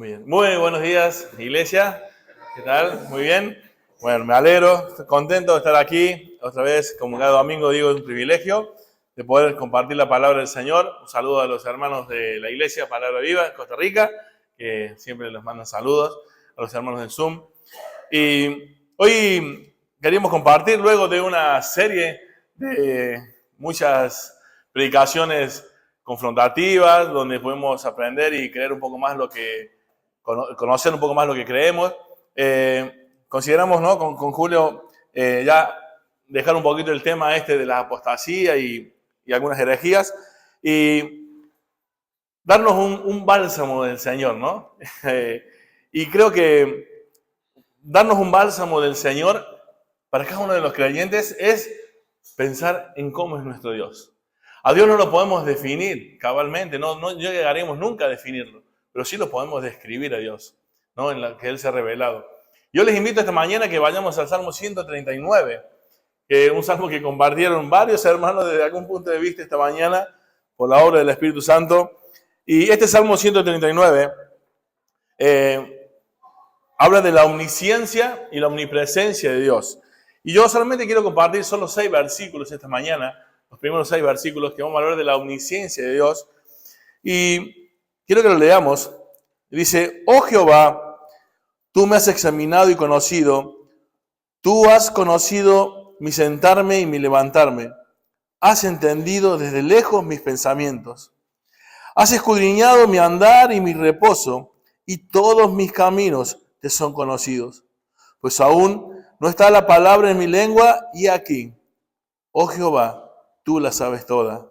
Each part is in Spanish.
Muy bien. Muy buenos días, iglesia. ¿Qué tal? Muy bien. Bueno, me alegro, estoy contento de estar aquí. Otra vez, como cada domingo digo, es un privilegio de poder compartir la palabra del Señor. Un saludo a los hermanos de la iglesia Palabra Viva en Costa Rica, que siempre les mandan saludos, a los hermanos del Zoom. Y hoy queríamos compartir, luego de una serie de muchas predicaciones confrontativas, donde podemos aprender y creer un poco más conocer un poco más lo que creemos. Consideramos, ¿no? Con Julio ya dejar un poquito el tema de la apostasía y algunas herejías y darnos un bálsamo del Señor, ¿no? Y creo que darnos un bálsamo del Señor para cada uno de los creyentes es pensar en cómo es nuestro Dios. A Dios no lo podemos definir cabalmente, no llegaremos nunca a definirlo, pero sí lo podemos describir a Dios, ¿no? En la que Él se ha revelado. Yo les invito esta mañana que vayamos al Salmo 139, que es un salmo que compartieron varios hermanos desde algún punto de vista esta mañana por la obra del Espíritu Santo. Y este Salmo 139 habla de la omnisciencia y la omnipresencia de Dios. Y yo solamente quiero compartir solo 6 versículos esta mañana, los primeros 6 versículos que vamos a hablar de la omnisciencia de Dios. Y quiero que lo leamos. Dice: oh Jehová, tú me has examinado y conocido, tú has conocido mi sentarme y mi levantarme, has entendido desde lejos mis pensamientos, has escudriñado mi andar y mi reposo, y todos mis caminos te son conocidos. Pues aún no está la palabra en mi lengua, y aquí, oh Jehová, tú la sabes toda.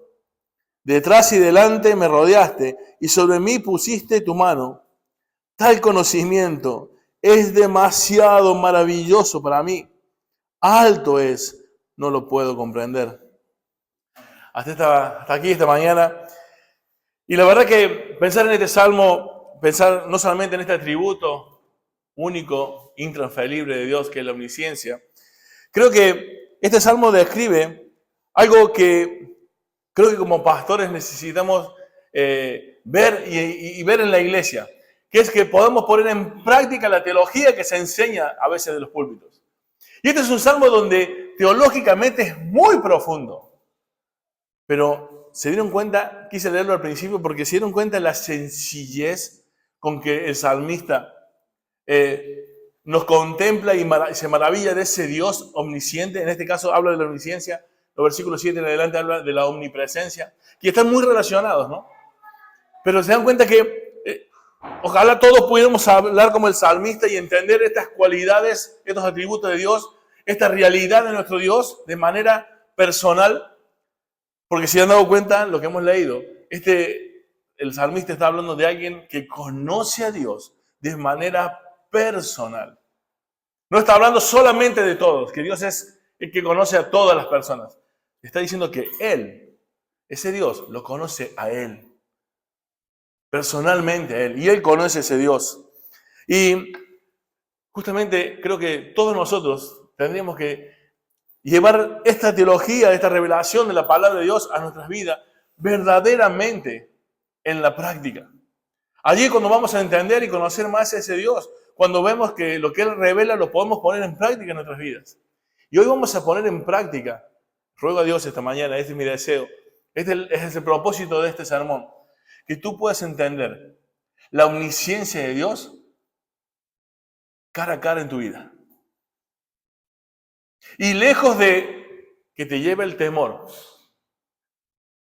Detrás y delante me rodeaste, y sobre mí pusiste tu mano. Tal conocimiento es demasiado maravilloso para mí. Alto es, no lo puedo comprender. Hasta aquí esta mañana. Y la verdad que pensar en este salmo, pensar no solamente en este atributo único, intransferible de Dios, que es la omnisciencia, creo que este salmo describe algo que creo que como pastores necesitamos ver y ver en la iglesia, que es que podemos poner en práctica la teología que se enseña a veces de los púlpitos. Y este es un salmo donde teológicamente es muy profundo, pero se dieron cuenta, quise leerlo al principio porque se dieron cuenta de la sencillez con que el salmista nos contempla y se maravilla de ese Dios omnisciente. En este caso habla de la omnisciencia, los versículos 7 en adelante habla de la omnipresencia, que están muy relacionados, ¿no? Pero se dan cuenta que ojalá todos pudiéramos hablar como el salmista y entender estas cualidades, estos atributos de Dios, esta realidad de nuestro Dios de manera personal, porque si han dado cuenta, lo que hemos leído, el salmista está hablando de alguien que conoce a Dios de manera personal. No está hablando solamente de todos, que Dios es el que conoce a todas las personas. Está diciendo que Él, ese Dios, lo conoce a Él. Personalmente a Él. Y Él conoce a ese Dios. Y justamente creo que todos nosotros tendríamos que llevar esta teología, esta revelación de la palabra de Dios a nuestras vidas verdaderamente en la práctica. Allí cuando vamos a entender y conocer más a ese Dios, cuando vemos que lo que Él revela lo podemos poner en práctica en nuestras vidas. Y hoy vamos a poner en práctica, ruego a Dios esta mañana, este es mi deseo, este es el propósito de este sermón, que tú puedas entender la omnisciencia de Dios cara a cara en tu vida. Y lejos de que te lleve el temor,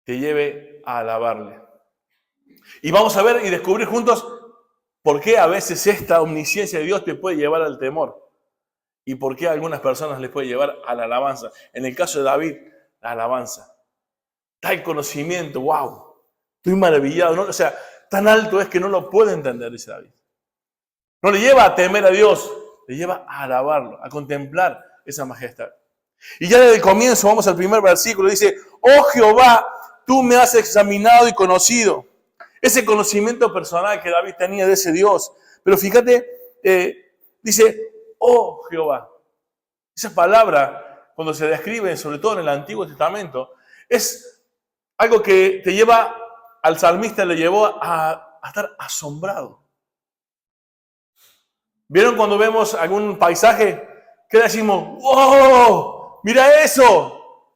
te lleve a alabarle. Y vamos a ver y descubrir juntos por qué a veces esta omnisciencia de Dios te puede llevar al temor. Y por qué a algunas personas les puede llevar a la alabanza. En el caso de David, la alabanza. Tal conocimiento, wow. Estoy maravillado, ¿no? O sea, tan alto es que no lo puede entender, dice David. No le lleva a temer a Dios, le lleva a alabarlo, a contemplar esa majestad. Y ya desde el comienzo, vamos al primer versículo, dice: oh Jehová, tú me has examinado y conocido. Ese conocimiento personal que David tenía de ese Dios. Pero fíjate, dice: oh Jehová. Esa palabra, cuando se describe, sobre todo en el Antiguo Testamento, es algo que te lleva, al salmista le llevó a estar asombrado. ¿Vieron cuando vemos algún paisaje que decimos, ¡wow! ¡Mira eso!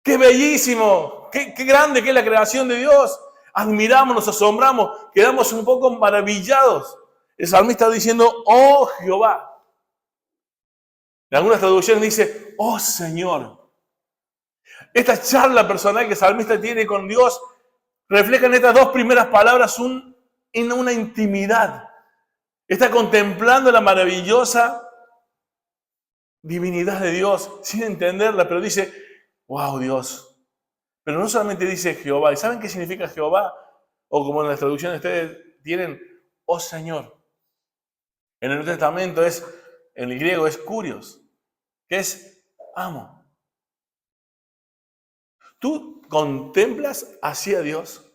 ¡Qué bellísimo! ¡Qué grande que es la creación de Dios! Admiramos, nos asombramos, quedamos un poco maravillados. El salmista está diciendo, ¡oh Jehová! En algunas traducciones dice, ¡oh Señor! Esta charla personal que el salmista tiene con Dios refleja en estas dos primeras palabras en una intimidad. Está contemplando la maravillosa divinidad de Dios sin entenderla, pero dice, wow, Dios. Pero no solamente dice Jehová. ¿Y saben qué significa Jehová? O como en las traducciones ustedes tienen, oh Señor. En el Nuevo Testamento en el griego es kurios, que es amo. ¿Tú contemplas así a Dios?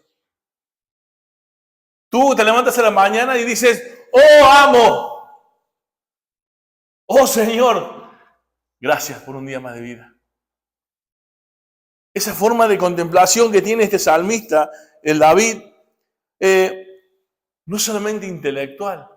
Tú te levantas a la mañana y dices, oh amo, oh Señor, gracias por un día más de vida. Esa forma de contemplación que tiene este salmista, el David, no es solamente intelectual.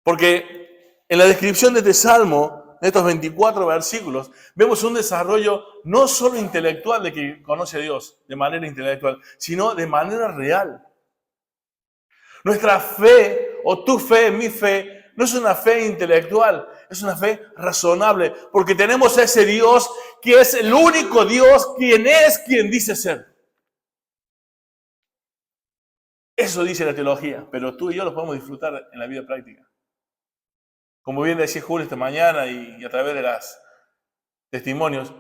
Porque en la descripción de este salmo, en estos 24 versículos, vemos un desarrollo no solo intelectual de que conoce a Dios de manera intelectual, sino de manera real. Nuestra fe, o tu fe, mi fe, no es una fe intelectual, es una fe razonable, porque tenemos a ese Dios que es el único Dios, quien dice ser. Eso dice la teología, pero tú y yo lo podemos disfrutar en la vida práctica. Como bien decía Julio esta mañana y a través de los testimonios,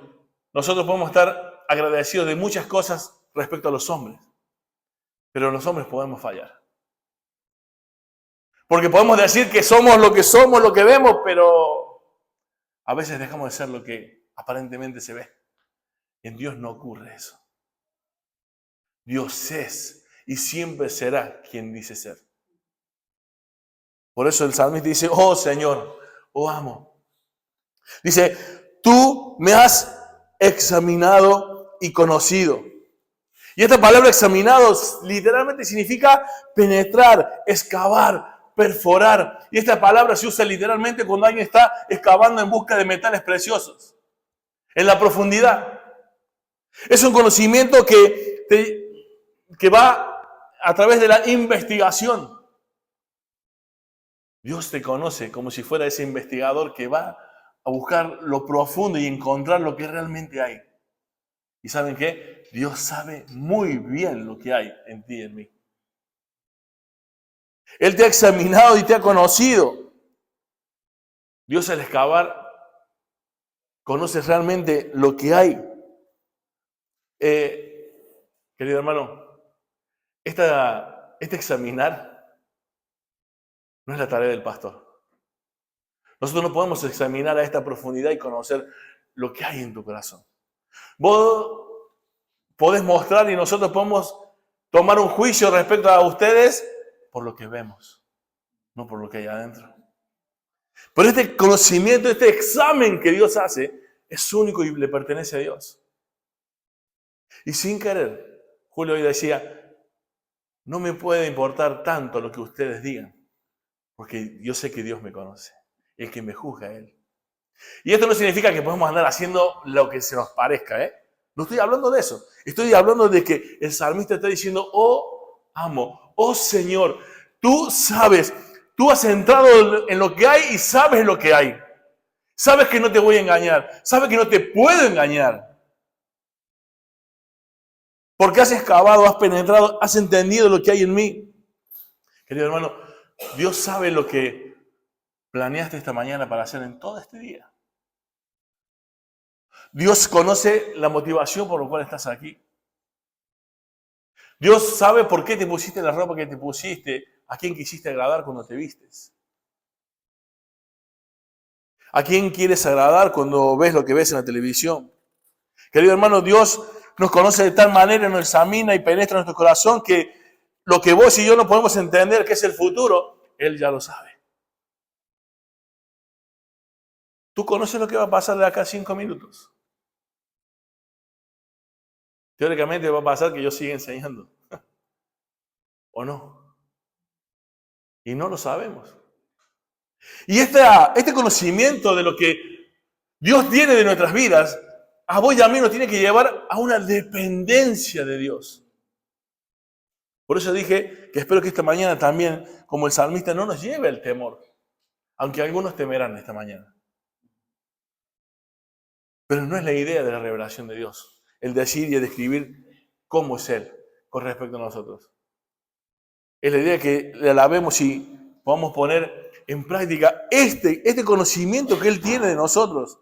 nosotros podemos estar agradecidos de muchas cosas respecto a los hombres, pero los hombres podemos fallar. Porque podemos decir que somos, lo que vemos, pero a veces dejamos de ser lo que aparentemente se ve. En Dios no ocurre eso. Dios es y siempre será quien dice ser. Por eso el salmista dice, oh Señor, oh amo. Dice, tú me has examinado y conocido. Y esta palabra examinado literalmente significa penetrar, excavar, perforar. Y esta palabra se usa literalmente cuando alguien está excavando en busca de metales preciosos. En la profundidad. Es un conocimiento que va a través de la investigación. Dios te conoce como si fuera ese investigador que va a buscar lo profundo y encontrar lo que realmente hay. ¿Y saben qué? Dios sabe muy bien lo que hay en ti y en mí. Él te ha examinado y te ha conocido. Dios al excavar conoce realmente lo que hay. Querido hermano, este examinar no es la tarea del pastor. Nosotros no podemos examinar a esta profundidad y conocer lo que hay en tu corazón. Vos podés mostrar y nosotros podemos tomar un juicio respecto a ustedes por lo que vemos, no por lo que hay adentro. Pero este conocimiento, este examen que Dios hace, es único y le pertenece a Dios. Y sin querer, Julio hoy decía, no me puede importar tanto lo que ustedes digan, porque yo sé que Dios me conoce, el que me juzga a Él. Y esto no significa que podemos andar haciendo lo que se nos parezca, ¿eh? No estoy hablando de eso. Estoy hablando de que el salmista está diciendo, oh amo, oh Señor, tú sabes, tú has entrado en lo que hay y sabes lo que hay. Sabes que no te voy a engañar, sabes que no te puedo engañar. Porque has excavado, has penetrado, has entendido lo que hay en mí. Querido hermano, Dios sabe lo que planeaste esta mañana para hacer en todo este día. Dios conoce la motivación por la cual estás aquí. Dios sabe por qué te pusiste la ropa que te pusiste, a quién quisiste agradar cuando te vistes. ¿A quién quieres agradar cuando ves lo que ves en la televisión? Querido hermano, Dios nos conoce de tal manera, nos examina y penetra nuestro corazón que lo que vos y yo no podemos entender que es el futuro, Él ya lo sabe. ¿Tú conoces lo que va a pasar de acá a 5 minutos? Teóricamente va a pasar que yo siga enseñando. ¿O no? Y no lo sabemos. Y este conocimiento de lo que Dios tiene de nuestras vidas, a vos y a mí nos tiene que llevar a una dependencia de Dios. Por eso dije que espero que esta mañana también, como el salmista, no nos lleve al temor. Aunque algunos temerán esta mañana. Pero no es la idea de la revelación de Dios, el decir y el describir cómo es Él con respecto a nosotros. Es la idea que le alabemos y podamos poner en práctica este conocimiento que Él tiene de nosotros.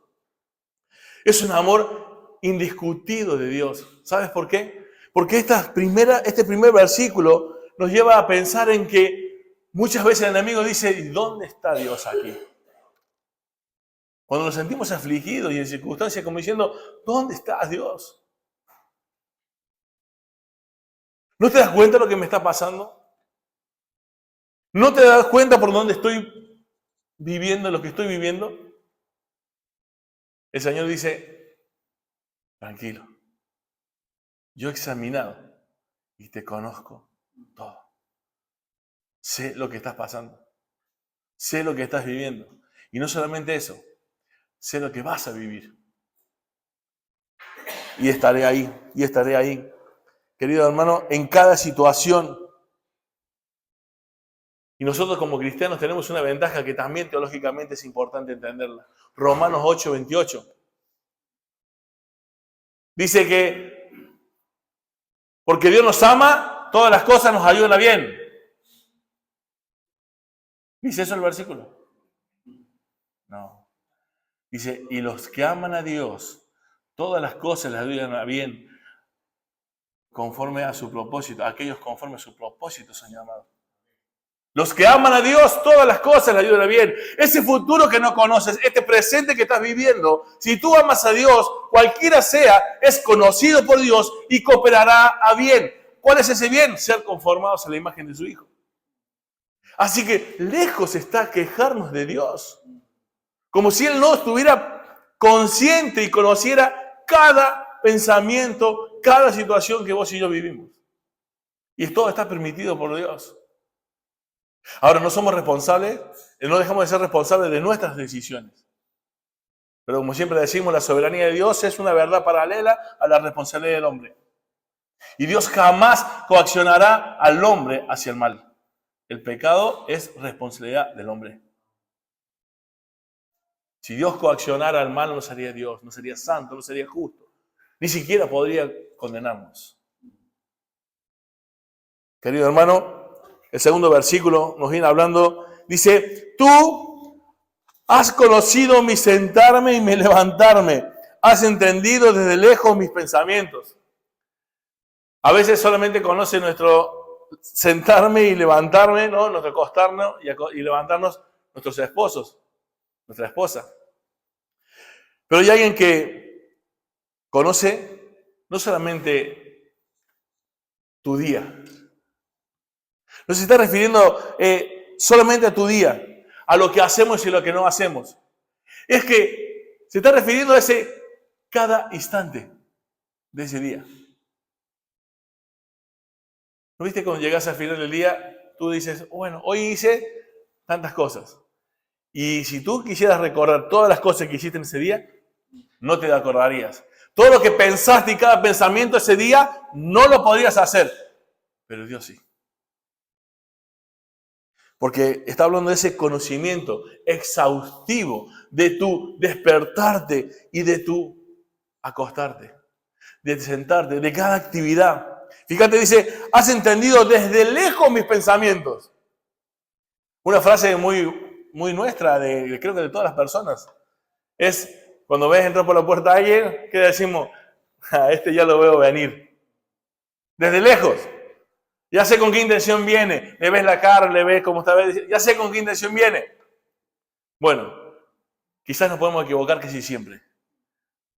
Es un amor indiscutido de Dios. ¿Sabes por qué? Porque este primer versículo nos lleva a pensar en que muchas veces el enemigo dice, ¿y dónde está Dios aquí? Cuando nos sentimos afligidos y en circunstancias como diciendo, ¿dónde está Dios? ¿No te das cuenta de lo que me está pasando? ¿No te das cuenta por dónde estoy viviendo, lo que estoy viviendo? El Señor dice, tranquilo, yo he examinado y te conozco todo. Sé lo que estás pasando, sé lo que estás viviendo. Y no solamente eso, sé lo que vas a vivir. Y estaré ahí. Querido hermano, en cada situación. Y nosotros como cristianos tenemos una ventaja que también teológicamente es importante entenderla. Romanos 8:28. Dice que porque Dios nos ama, todas las cosas nos ayudan a bien. ¿Dice eso el versículo? No. Dice, y los que aman a Dios, todas las cosas les ayudan a bien conforme a su propósito. Aquellos conforme a su propósito son llamados. Los que aman a Dios, todas las cosas le ayudan a bien. Ese futuro que no conoces, este presente que estás viviendo, si tú amas a Dios, cualquiera sea, es conocido por Dios y cooperará a bien. ¿Cuál es ese bien? Ser conformados a la imagen de su Hijo. Así que lejos está quejarnos de Dios. Como si Él no estuviera consciente y conociera cada pensamiento, cada situación que vos y yo vivimos. Y todo está permitido por Dios. Ahora, no somos responsables, no dejamos de ser responsables de nuestras decisiones. Pero como siempre decimos, la soberanía de Dios es una verdad paralela a la responsabilidad del hombre. Y Dios jamás coaccionará al hombre hacia el mal. El pecado es responsabilidad del hombre. Si Dios coaccionara al mal, no sería Dios, no sería santo, no sería justo. Ni siquiera podría condenarnos. Querido hermano, el segundo versículo nos viene hablando, dice, tú has conocido mi sentarme y mi levantarme, has entendido desde lejos mis pensamientos. A veces solamente conoce nuestro sentarme y levantarme, ¿no? Nuestro acostarnos y levantarnos nuestros esposos, nuestra esposa. Pero hay alguien que conoce no solamente tu día, no se está refiriendo solamente a tu día, a lo que hacemos y lo que no hacemos. Es que se está refiriendo a ese cada instante de ese día. ¿No viste cuando llegas al final del día, tú dices, bueno, hoy hice tantas cosas? Y si tú quisieras recordar todas las cosas que hiciste en ese día, no te acordarías. Todo lo que pensaste y cada pensamiento ese día, no lo podrías hacer. Pero Dios sí. Porque está hablando de ese conocimiento exhaustivo de tu despertarte y de tu acostarte, de sentarte, de cada actividad. Fíjate, dice, has entendido desde lejos mis pensamientos. Una frase muy nuestra, creo que de todas las personas. Es cuando ves entrar por la puerta a alguien, ¿qué decimos? A este ya lo veo venir. Desde lejos. Ya sé con qué intención viene. Le ves la cara, le ves cómo está. Ya sé con qué intención viene. Bueno, quizás nos podemos equivocar casi siempre.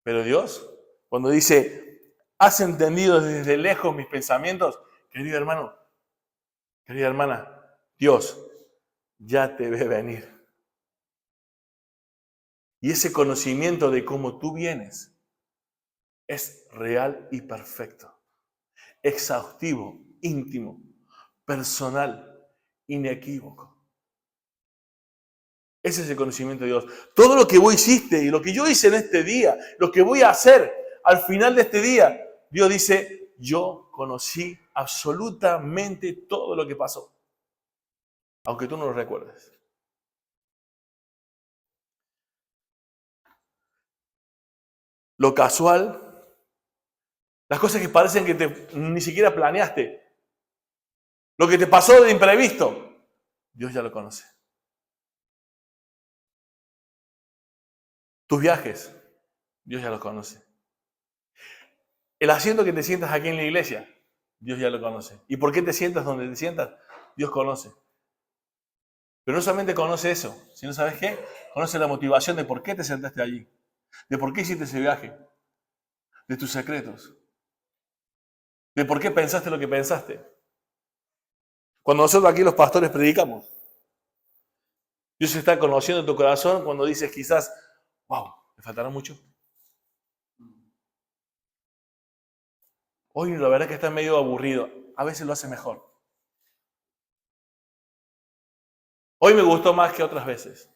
Pero Dios, cuando dice, has entendido desde lejos mis pensamientos, querido hermano, querida hermana, Dios ya te ve venir. Y ese conocimiento de cómo tú vienes es real y perfecto, exhaustivo, íntimo, personal, inequívoco. Ese es el conocimiento de Dios. Todo lo que vos hiciste y lo que yo hice en este día, lo que voy a hacer al final de este día, Dios dice, yo conocí absolutamente todo lo que pasó. Aunque tú no lo recuerdes. Lo casual, las cosas que parecen que ni siquiera planeaste, lo que te pasó de imprevisto, Dios ya lo conoce. Tus viajes, Dios ya los conoce. El asiento que te sientas aquí en la iglesia, Dios ya lo conoce. ¿Y por qué te sientas donde te sientas? Dios conoce. Pero no solamente conoce eso, sino, ¿sabes qué? Conoce la motivación de por qué te sentaste allí, de por qué hiciste ese viaje, de tus secretos, de por qué pensaste lo que pensaste. Cuando nosotros aquí los pastores predicamos, Dios está conociendo tu corazón cuando dices quizás, wow, ¿me faltará mucho? Hoy la verdad es que está medio aburrido. A veces lo hace mejor. Hoy me gustó más que otras veces.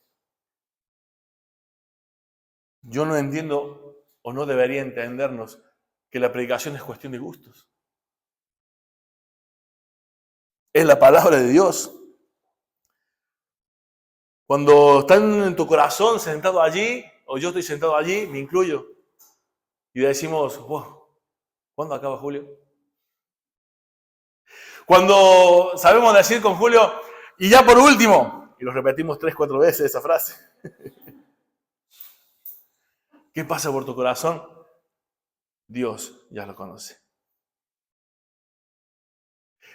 Yo no entiendo o no debería entendernos que la predicación es cuestión de gustos. Es la palabra de Dios. Cuando están en tu corazón sentado allí, o yo estoy sentado allí, me incluyo, y decimos, wow, ¿cuándo acaba Julio? Cuando sabemos decir con Julio, y ya por último, y lo repetimos 3, 4 veces esa frase. ¿Qué pasa por tu corazón? Dios ya lo conoce.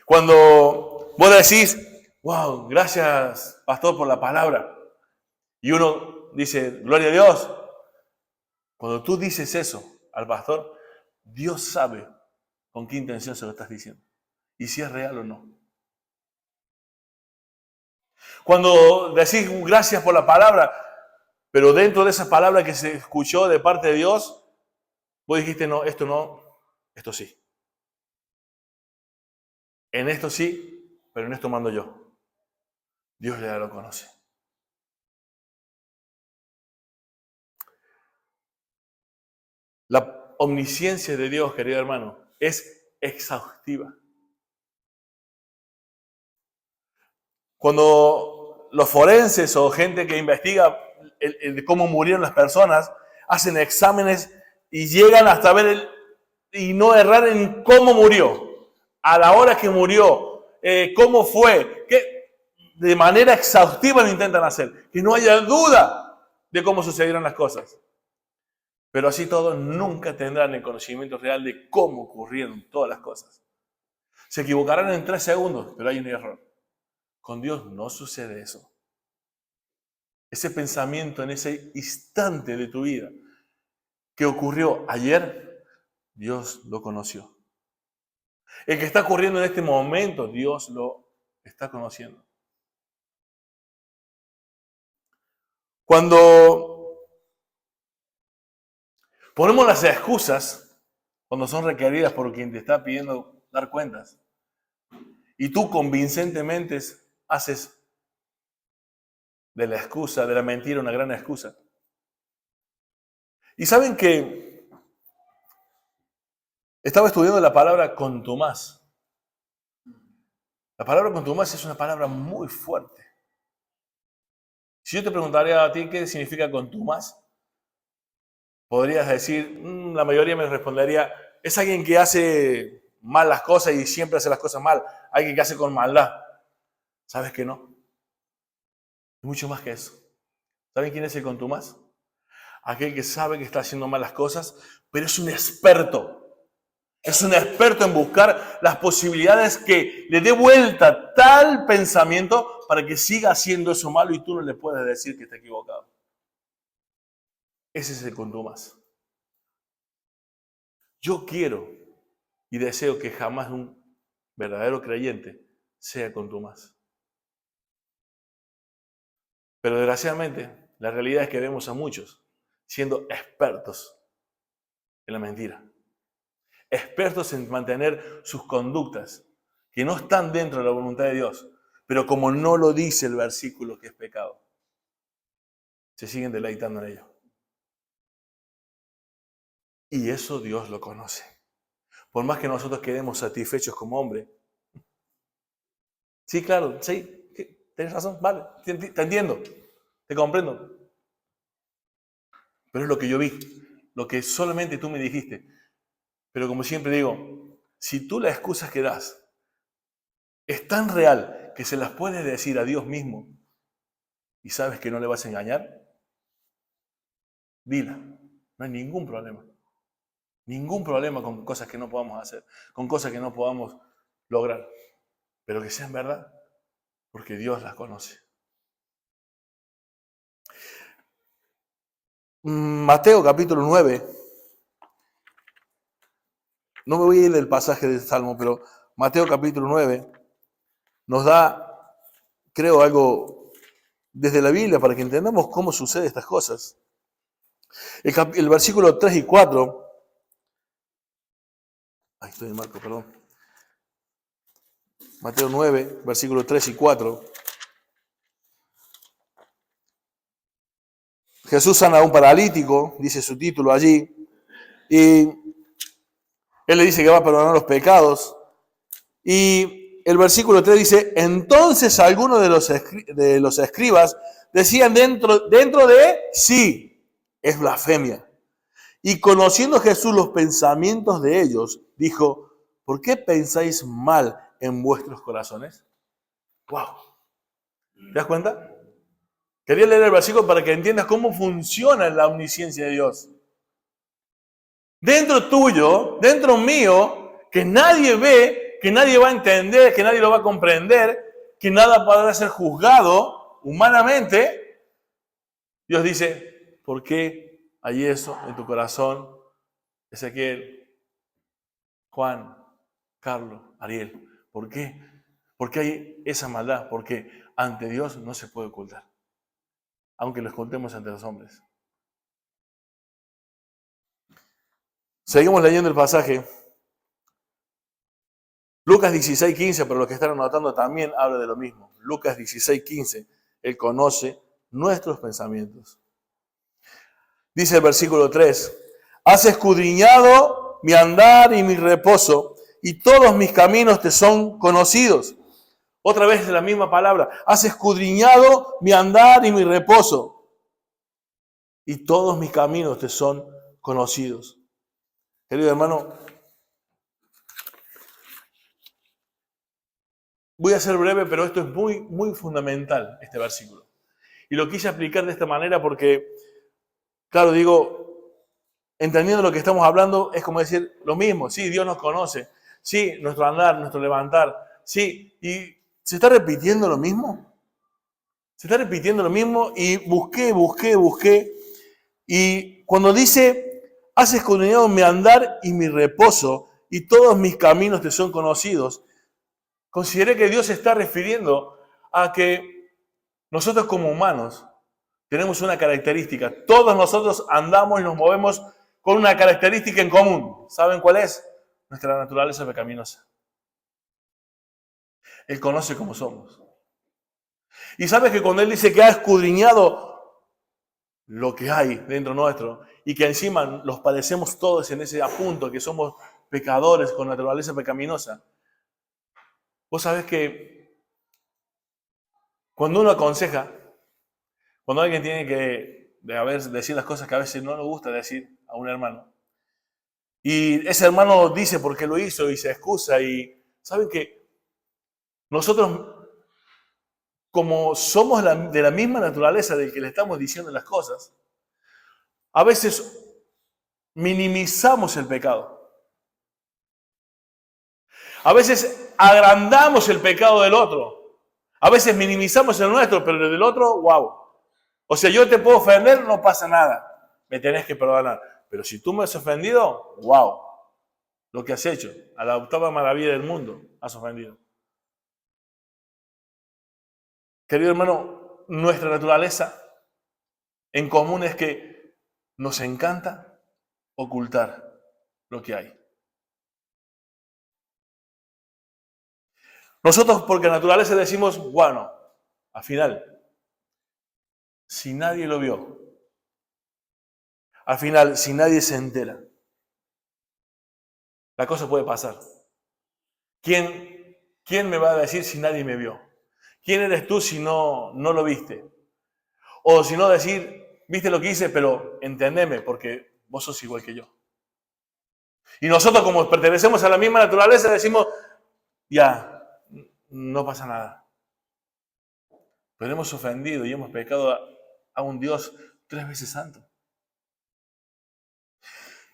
Cuando vos decís, wow, gracias, pastor, por la palabra, y uno dice, gloria a Dios, cuando tú dices eso al pastor, Dios sabe con qué intención se lo estás diciendo, y si es real o no. Cuando decís gracias por la palabra, pero dentro de esa palabra que se escuchó de parte de Dios, vos dijiste, no, esto sí. En esto sí, pero en esto mando yo. Dios ya lo conoce. La omnisciencia de Dios, querido hermano, es exhaustiva. Cuando los forenses o gente que investiga cómo murieron las personas, hacen exámenes y llegan hasta ver y no errar en cómo murió, a la hora que murió, cómo fue, de manera exhaustiva lo intentan hacer, que no haya duda de cómo sucedieron las cosas. Pero así todos nunca tendrán el conocimiento real de cómo ocurrieron todas las cosas. Se equivocarán en 3 segundos, pero hay un error. Con Dios no sucede eso. Ese pensamiento en ese instante de tu vida que ocurrió ayer, Dios lo conoció. El que está ocurriendo en este momento, Dios lo está conociendo. Cuando ponemos las excusas, cuando son requeridas por quien te está pidiendo dar cuentas, y tú convincentemente haces de la excusa, de la mentira, una gran excusa. Y saben que estaba estudiando la palabra contumaz. La palabra contumaz es una palabra muy fuerte. Si yo te preguntaría a ti qué significa contumaz, podrías decir, la mayoría me respondería, es alguien que hace mal las cosas y siempre hace las cosas mal. Alguien que hace con maldad. ¿Sabes que no? Es mucho más que eso. ¿Saben quién es el contumaz? Aquel que sabe que está haciendo malas cosas, pero es un experto. Es un experto en buscar las posibilidades que le dé vuelta tal pensamiento para que siga haciendo eso malo y tú no le puedes decir que está equivocado. Ese es el contumaz. Yo quiero y deseo que jamás un verdadero creyente sea contumaz. Pero desgraciadamente, la realidad es que vemos a muchos siendo expertos en la mentira. Expertos en mantener sus conductas que no están dentro de la voluntad de Dios, pero como no lo dice el versículo que es pecado. se siguen deleitando en ello. Y eso Dios lo conoce. Por más que nosotros quedemos satisfechos como hombre. Sí, claro, sí, tienes razón, vale, te entiendo, te comprendo. Pero es lo que yo vi, lo que solamente tú me dijiste. Pero como siempre digo, si tú las excusas que das es tan real que se las puedes decir a Dios mismo y sabes que no le vas a engañar, dila, no hay ningún problema. Ningún problema con cosas que no podamos hacer, con cosas que no podamos lograr, pero que sean verdad, porque Dios las conoce. Mateo capítulo 9. No me voy a ir del pasaje del Salmo, pero Mateo capítulo 9 nos da, creo, algo desde la Biblia para que entendamos cómo suceden estas cosas. El versículo 3 y 4. Ahí estoy en Marco, perdón. Mateo 9, versículo 3 y 4. Jesús sana a un paralítico, dice su título allí, y él le dice que va a perdonar los pecados. Y el versículo 3 dice, entonces algunos de los escribas decían dentro de sí, es blasfemia. Y conociendo Jesús los pensamientos de ellos, dijo, ¿por qué pensáis mal en vuestros corazones? ¡Wow! ¿Te das cuenta? Quería leer el versículo para que entiendas cómo funciona la omnisciencia de Dios. Dentro tuyo, dentro mío, que nadie ve, que nadie va a entender, que nadie lo va a comprender, que nada podrá ser juzgado humanamente, Dios dice, ¿por qué hay eso en tu corazón? Ezequiel, Juan, Carlos, Ariel. ¿Por qué? ¿Por qué hay esa maldad? Porque ante Dios no se puede ocultar, aunque lo escondemos ante los hombres. Seguimos leyendo el pasaje. Lucas 16:15, pero los que están anotando también habla de lo mismo. Lucas 16:15, Él conoce nuestros pensamientos. Dice el versículo 3, has escudriñado mi andar y mi reposo, y todos mis caminos te son conocidos. Otra vez la misma palabra, has escudriñado mi andar y mi reposo, y todos mis caminos te son conocidos. Querido hermano, voy a ser breve, pero esto es muy, muy fundamental, este versículo. Y lo quise aplicar de esta manera porque, claro, digo, entendiendo lo que estamos hablando, es como decir lo mismo. Sí, Dios nos conoce. Sí, nuestro andar, nuestro levantar. Sí, y ¿se está repitiendo lo mismo? Se está repitiendo lo mismo y busqué. Y cuando dice, has escudriñado mi andar y mi reposo, y todos mis caminos te son conocidos, consideré que Dios se está refiriendo a que nosotros como humanos tenemos una característica. Todos nosotros andamos y nos movemos con una característica en común. ¿Saben cuál es? Nuestra naturaleza pecaminosa. Él conoce cómo somos. Y sabes que cuando Él dice que ha escudriñado lo que hay dentro nuestro y que encima los padecemos todos en ese apunto, que somos pecadores con naturaleza pecaminosa, vos sabés que cuando uno aconseja, cuando alguien tiene que decir las cosas que a veces no nos gusta decir a un hermano, y ese hermano dice por qué lo hizo y se excusa, y saben que nosotros, como somos de la misma naturaleza del que le estamos diciendo las cosas, a veces minimizamos el pecado. A veces agrandamos el pecado del otro. A veces minimizamos el nuestro, pero el del otro, wow. O sea, yo te puedo ofender, no pasa nada. Me tenés que perdonar. Pero si tú me has ofendido, wow. Lo que has hecho, a la octava maravilla del mundo, has ofendido. Querido hermano, nuestra naturaleza en común es que nos encanta ocultar lo que hay. Nosotros, porque naturaleza decimos, bueno, al final, si nadie lo vio? Al final, si nadie se entera, la cosa puede pasar. ¿Quién me va a decir si nadie me vio? ¿Quién eres tú si no lo viste? O si no decir, viste lo que hice, pero entendeme porque vos sos igual que yo. Y nosotros, como pertenecemos a la misma naturaleza, decimos, ya, no pasa nada. Pero hemos ofendido y hemos pecado a un Dios 3 veces santo.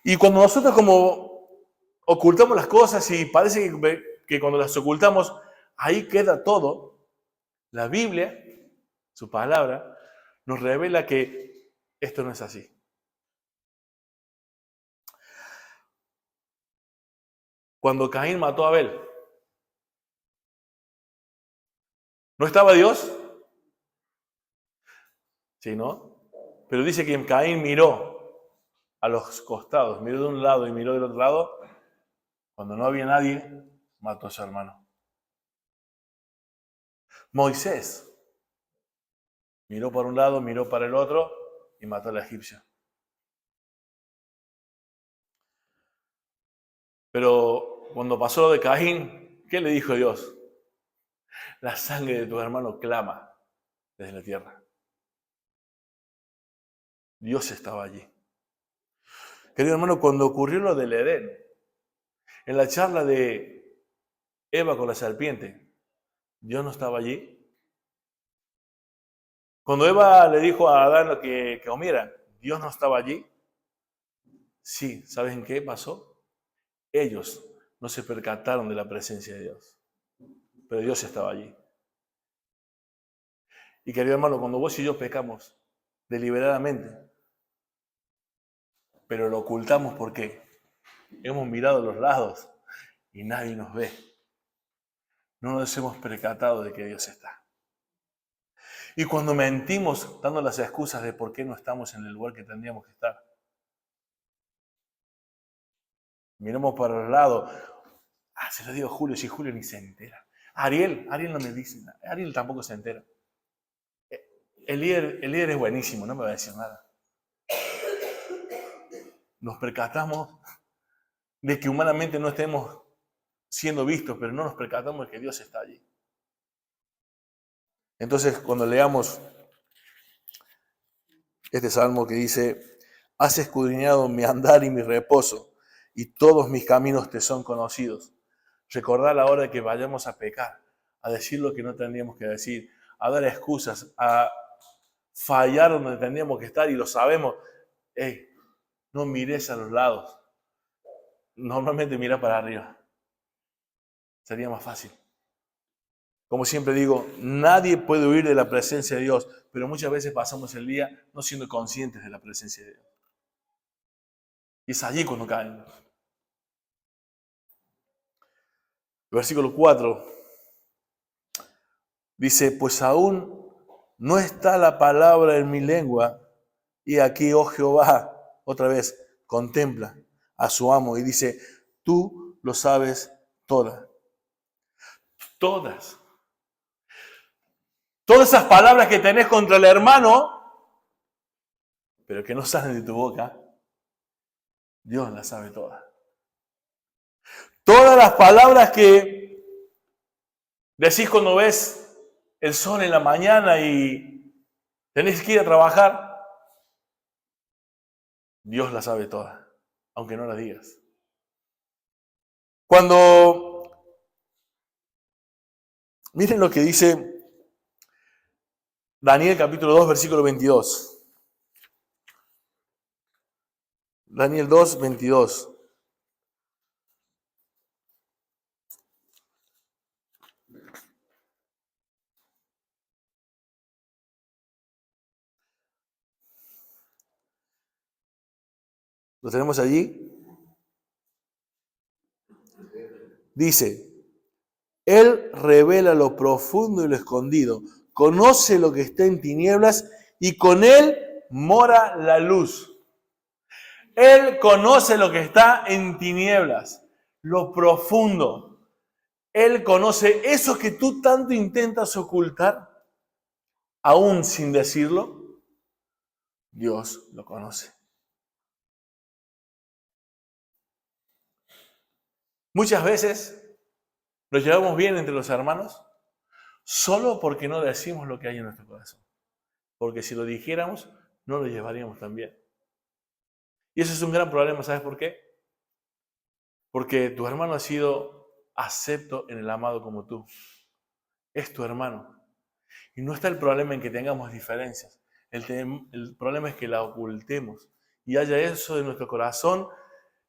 Y cuando nosotros como ocultamos las cosas y parece que cuando las ocultamos, ahí queda todo, la Biblia, su palabra, nos revela que esto no es así. Cuando Caín mató a Abel, ¿no estaba Dios? Sí, ¿no? Pero dice que Caín miró a los costados, miró de un lado y miró del otro lado. Cuando no había nadie, mató a su hermano. Moisés miró por un lado, miró para el otro y mató al egipcio. Pero cuando pasó lo de Caín, ¿qué le dijo Dios? La sangre de tu hermano clama desde la tierra. Dios estaba allí. Querido hermano, cuando ocurrió lo del Edén, en la charla de Eva con la serpiente, ¿Dios no estaba allí? Cuando Eva le dijo a Adán que comiera, ¿Dios no estaba allí? Sí, ¿saben qué pasó? Ellos no se percataron de la presencia de Dios, pero Dios estaba allí. Y querido hermano, cuando vos y yo pecamos deliberadamente, pero lo ocultamos porque hemos mirado a los lados y nadie nos ve, no nos hemos percatado de que Dios está. Y cuando mentimos dando las excusas de por qué no estamos en el lugar que tendríamos que estar, miramos para los lados. Se lo digo a Julio, si Julio ni se entera. Ariel no me dice nada. Ariel tampoco se entera. El líder es buenísimo, no me va a decir nada. Nos percatamos de que humanamente no estemos siendo vistos, pero no nos percatamos de que Dios está allí. Entonces, cuando leamos este salmo que dice, has escudriñado mi andar y mi reposo, y todos mis caminos te son conocidos. Recordar la hora de que vayamos a pecar, a decir lo que no tendríamos que decir, a dar excusas, a fallar donde tendríamos que estar y lo sabemos. No mires a los lados. Normalmente mira para arriba. Sería más fácil. Como siempre digo, nadie puede huir de la presencia de Dios, pero muchas veces pasamos el día no siendo conscientes de la presencia de Dios. Y es allí cuando caen. Versículo 4 dice, pues aún no está la palabra en mi lengua, y aquí, oh Jehová, otra vez, contempla a su amo y dice, tú lo sabes todas. Todas. Todas esas palabras que tenés contra el hermano, pero que no salen de tu boca, Dios las sabe todas. Todas las palabras que decís cuando ves el sol en la mañana y tenés que ir a trabajar, Dios las sabe todas, aunque no las digas. Miren lo que dice Daniel capítulo 2, versículo 22. Daniel 2, 22. ¿Lo tenemos allí? Dice, Él revela lo profundo y lo escondido, conoce lo que está en tinieblas y con Él mora la luz. Él conoce lo que está en tinieblas, lo profundo. Él conoce eso que tú tanto intentas ocultar, aún sin decirlo. Dios lo conoce. Muchas veces nos llevamos bien entre los hermanos solo porque no decimos lo que hay en nuestro corazón. Porque si lo dijéramos, no lo llevaríamos tan bien. Y eso es un gran problema, ¿sabes por qué? Porque tu hermano ha sido acepto en el amado como tú. Es tu hermano. Y no está el problema en que tengamos diferencias. El problema es que la ocultemos. Y haya eso en nuestro corazón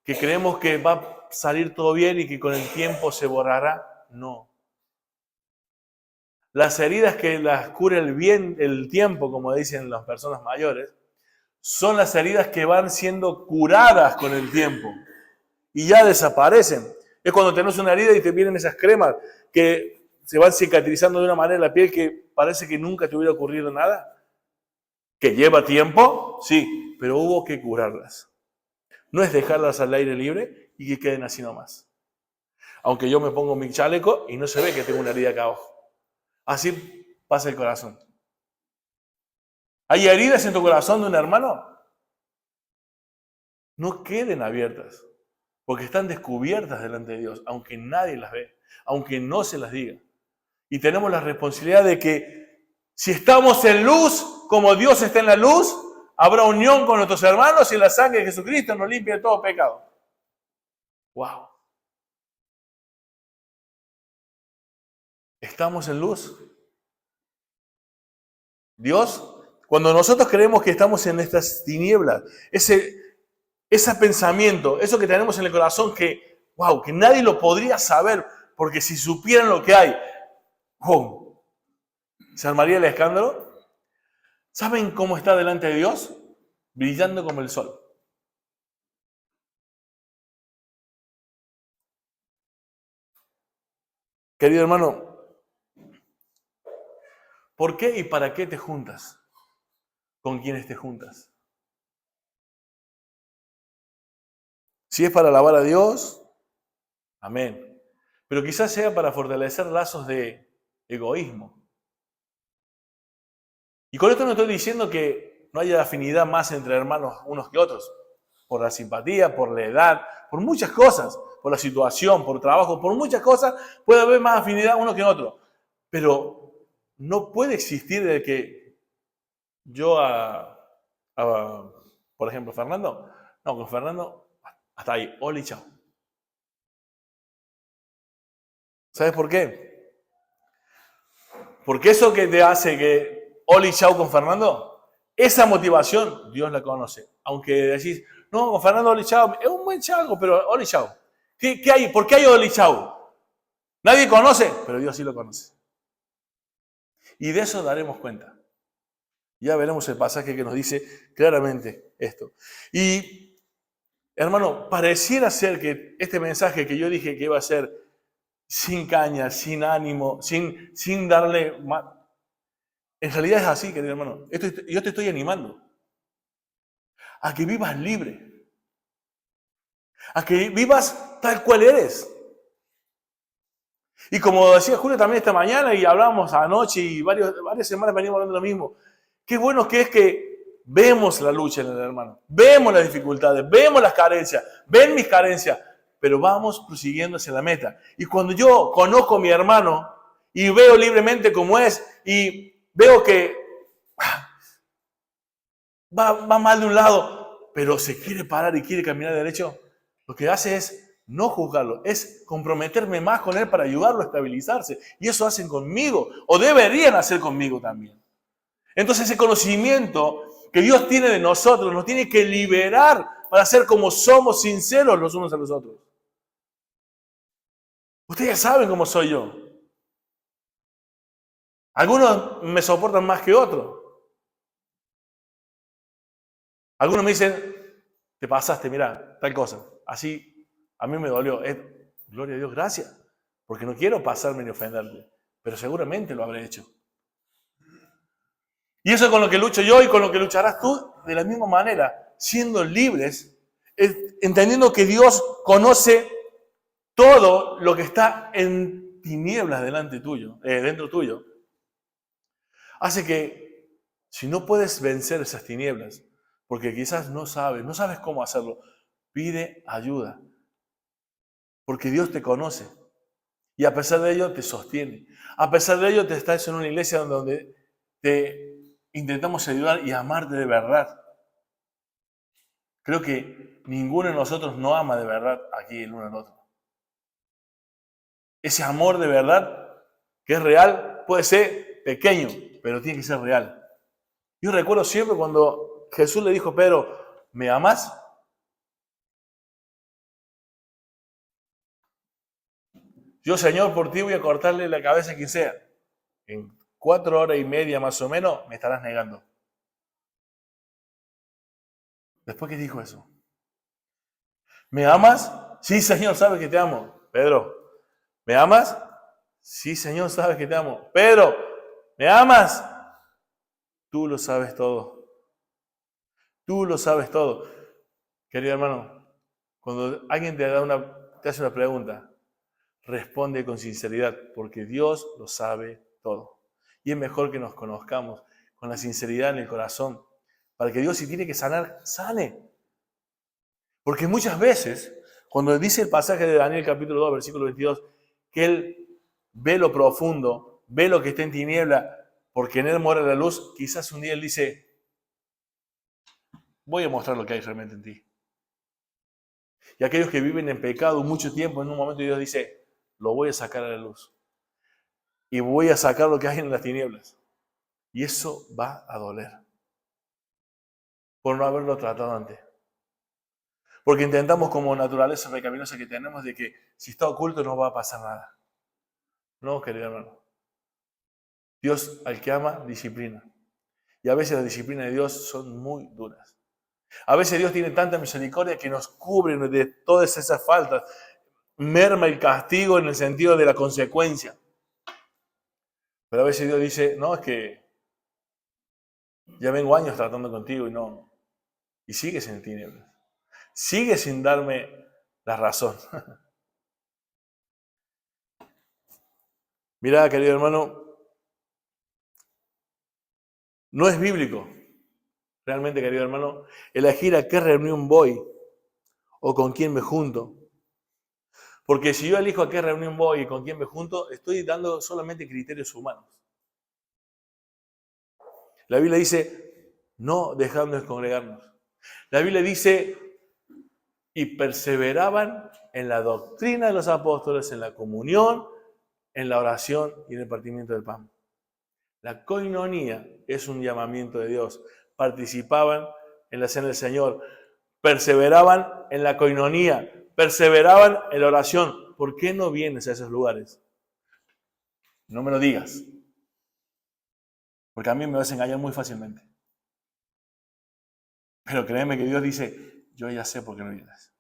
que creemos que va a salir todo bien y que con el tiempo se borrará. No. Las heridas que las cura el tiempo, como dicen las personas mayores, son las heridas que van siendo curadas con el tiempo y ya desaparecen. Es cuando tenés una herida y te vienen esas cremas que se van cicatrizando de una manera en la piel que parece que nunca te hubiera ocurrido nada. ¿Que lleva tiempo? Sí, pero hubo que curarlas. No es dejarlas al aire libre y que queden así nomás. Aunque yo me pongo mi chaleco y no se ve que tengo una herida acá abajo. Así pasa el corazón. ¿Hay heridas en tu corazón de un hermano? No queden abiertas, porque están descubiertas delante de Dios, aunque nadie las ve, aunque no se las diga. Y tenemos la responsabilidad de que si estamos en luz, como Dios está en la luz, habrá unión con nuestros hermanos y la sangre de Jesucristo nos limpia de todo pecado. ¡Wow! ¿Estamos en luz? Dios, cuando nosotros creemos que estamos en estas tinieblas, ese pensamiento, eso que tenemos en el corazón que, wow, que nadie lo podría saber, porque si supieran lo que hay, wow, ¿se armaría el escándalo? ¿Saben cómo está delante de Dios? Brillando como el sol. Querido hermano, ¿por qué y para qué te juntas? ¿Con quiénes te juntas? Si es para alabar a Dios, amén. Pero quizás sea para fortalecer lazos de egoísmo. Y con esto no estoy diciendo que no haya afinidad más entre hermanos unos que otros. Por la simpatía, por la edad, por muchas cosas, por la situación, por trabajo, por muchas cosas puede haber más afinidad uno que otro. Pero no puede existir de que yo por ejemplo, Fernando, no, con Fernando hasta ahí, hola y chao. ¿Sabes por qué? Porque eso que te hace que hola y chao con Fernando, esa motivación Dios la conoce. Aunque decís, no, con Fernando hola y chao, es un buen chavo, pero hola y chao. ¿Qué hay? ¿Por qué hay hola y chao? Nadie conoce, pero Dios sí lo conoce. Y de eso daremos cuenta. Ya veremos el pasaje que nos dice claramente esto. Y, hermano, pareciera ser que este mensaje que yo dije que iba a ser sin caña, sin ánimo, sin darle más. En realidad es así, querido hermano. Yo te estoy animando a que vivas libre, a que vivas tal cual eres. Y como decía Julio también esta mañana y hablábamos anoche y varias semanas venimos hablando de lo mismo, qué bueno que es que vemos la lucha en el hermano, vemos las dificultades, vemos las carencias, ven mis carencias, pero vamos prosiguiendo hacia la meta. Y cuando yo conozco a mi hermano y veo libremente cómo es y veo que va mal de un lado, pero se quiere parar y quiere caminar derecho, lo que hace es no juzgarlo, es comprometerme más con él para ayudarlo a estabilizarse. Y eso hacen conmigo, o deberían hacer conmigo también. Entonces ese conocimiento que Dios tiene de nosotros nos tiene que liberar para ser como somos, sinceros los unos a los otros. Ustedes saben cómo soy yo. Algunos me soportan más que otros. Algunos me dicen, te pasaste, mira, tal cosa. Así, a mí me dolió. Gloria a Dios, gracias. Porque no quiero pasarme ni ofenderte. Pero seguramente lo habré hecho. Y eso es con lo que lucho yo y con lo que lucharás tú de la misma manera. Siendo libres, entendiendo que Dios conoce todo lo que está en tinieblas dentro tuyo. Hace que, si no puedes vencer esas tinieblas, porque quizás no sabes cómo hacerlo. Pide ayuda, porque Dios te conoce y a pesar de ello te sostiene. A pesar de ello te estás en una iglesia donde te intentamos ayudar y amarte de verdad. Creo que ninguno de nosotros no ama de verdad aquí el uno al otro. Ese amor de verdad que es real puede ser pequeño, pero tiene que ser real. Yo recuerdo siempre cuando Jesús le dijo a Pedro, ¿me amas? Yo, Señor, por ti voy a cortarle la cabeza a quien sea. En 4 horas y media más o menos me estarás negando. Después que dijo eso. ¿Me amas? Sí, Señor, sabes que te amo. Pedro, ¿me amas? Sí, Señor, sabes que te amo. Pedro, ¿me amas? Tú lo sabes todo. Tú lo sabes todo. Querido hermano, cuando alguien te hace una pregunta, responde con sinceridad, porque Dios lo sabe todo. Y es mejor que nos conozcamos con la sinceridad en el corazón, para que Dios, si tiene que sanar, sane. Porque muchas veces, cuando dice el pasaje de Daniel capítulo 2, versículo 22, que Él ve lo profundo, ve lo que está en tiniebla, porque en Él mora la luz, quizás un día Él dice, voy a mostrar lo que hay realmente en ti. Y aquellos que viven en pecado mucho tiempo, en un momento Dios dice, lo voy a sacar a la luz. Y voy a sacar lo que hay en las tinieblas. Y eso va a doler. Por no haberlo tratado antes. Porque intentamos como naturaleza pecaminosa que tenemos de que si está oculto no va a pasar nada. No, querido hermano. Dios al que ama, disciplina. Y a veces las disciplinas de Dios son muy duras. A veces Dios tiene tanta misericordia que nos cubre de todas esas faltas. Merma el castigo en el sentido de la consecuencia. Pero a veces Dios dice, no, es que ya vengo años tratando contigo y no. Y sigues en tinieblas. Sigues sin darme la razón. Mirá, querido hermano, no es bíblico, realmente, querido hermano, elegir a qué reunión voy o con quién me junto. Porque si yo elijo a qué reunión voy y con quién me junto, estoy dando solamente criterios humanos. La Biblia dice, no dejando de congregarnos. La Biblia dice, y perseveraban en la doctrina de los apóstoles, en la comunión, en la oración y en el partimiento del pan. La coinonía es un llamamiento de Dios. Participaban en la cena del Señor, perseveraban en la coinonía, perseveraban en la oración. ¿Por qué no vienes a esos lugares? No me lo digas, porque a mí me vas a engañar muy fácilmente. Pero créeme que Dios dice, yo ya sé por qué no vienes.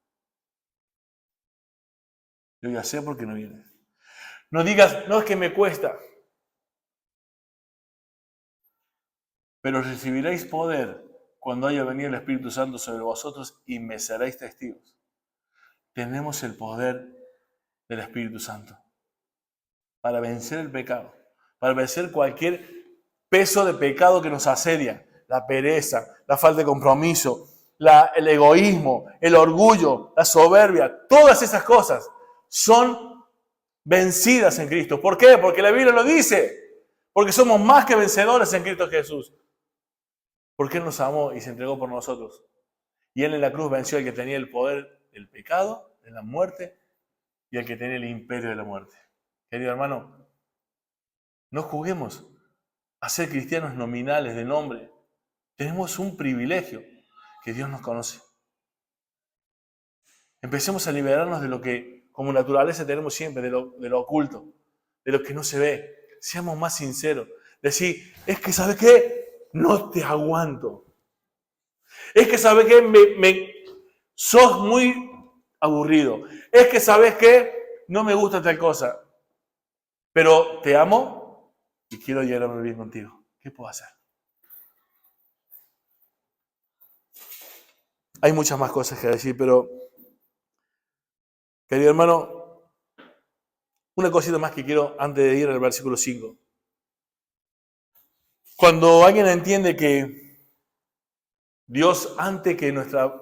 Yo ya sé por qué no vienes. No digas, no es que me cuesta. Pero recibiréis poder cuando haya venido el Espíritu Santo sobre vosotros y me seréis testigos. Tenemos el poder del Espíritu Santo para vencer el pecado, para vencer cualquier peso de pecado que nos asedia, la pereza, la falta de compromiso, el egoísmo, el orgullo, la soberbia, todas esas cosas son vencidas en Cristo. ¿Por qué? Porque la Biblia lo dice, porque somos más que vencedores en Cristo Jesús. Porque Él nos amó y se entregó por nosotros. Y Él en la cruz venció al que tenía el poder del pecado, de la muerte, y al que tenía el imperio de la muerte. Querido hermano, no juguemos a ser cristianos nominales de nombre. Tenemos un privilegio, que Dios nos conoce. Empecemos a liberarnos de lo que como naturaleza tenemos siempre, de lo oculto, de lo que no se ve. Seamos más sinceros. Decir, es que ¿sabes qué? No te aguanto. Es que ¿sabes qué? Sos muy aburrido. Es que ¿sabes qué? No me gusta tal cosa. Pero te amo y quiero llevarme bien contigo. ¿Qué puedo hacer? Hay muchas más cosas que decir, pero, querido hermano, una cosita más que quiero antes de ir al versículo 5. Cuando alguien entiende que Dios, antes que nuestra